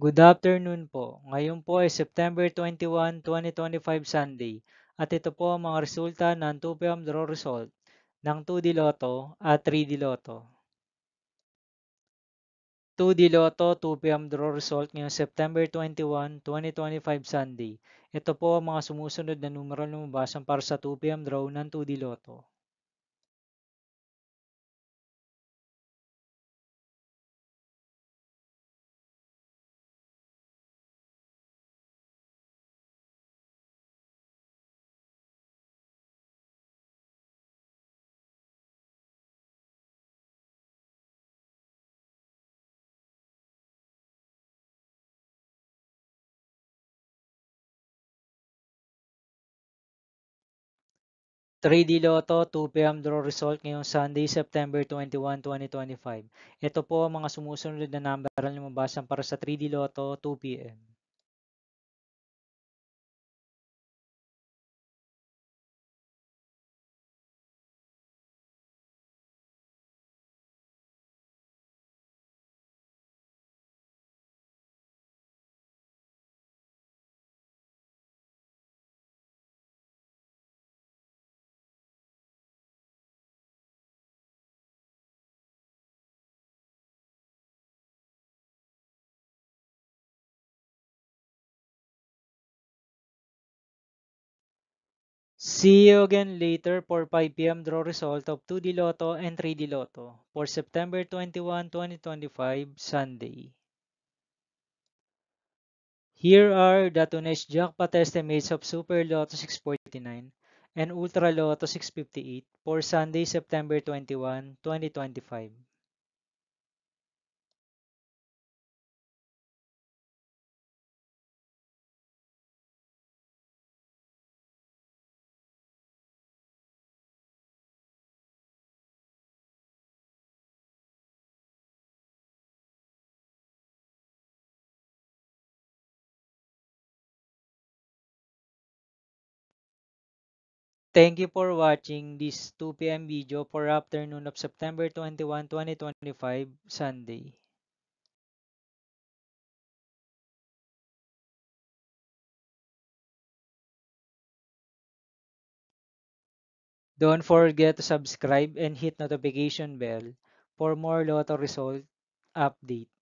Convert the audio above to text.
Good afternoon po. Ngayon po ay September 21, 2025 Sunday at ito po ang mga resulta ng 2 p.m. draw result ng 2D Lotto at 3D Lotto. 2D Lotto 2 p.m. draw result ngayong September 21, 2025 Sunday. Ito po ang mga sumusunod na numero na lumabasan para sa 2 p.m. draw ng 2D Lotto. 3D Lotto 2 p.m. draw result ngayong Sunday, September 21, 2025. Ito po ang mga sumusunod na number na lumabasan para sa 3D Lotto 2 p.m. See you again later for 5 p.m. draw result of 2D Lotto and 3D Lotto for September 21, 2025, Sunday. Here are the today's jackpot estimates of Super Lotto 649 and Ultra Lotto 658 for Sunday, September 21, 2025. Thank you for watching this 2 p.m. video for afternoon of September 21, 2025, Sunday. Don't forget to subscribe and hit notification bell for more Lotto result update.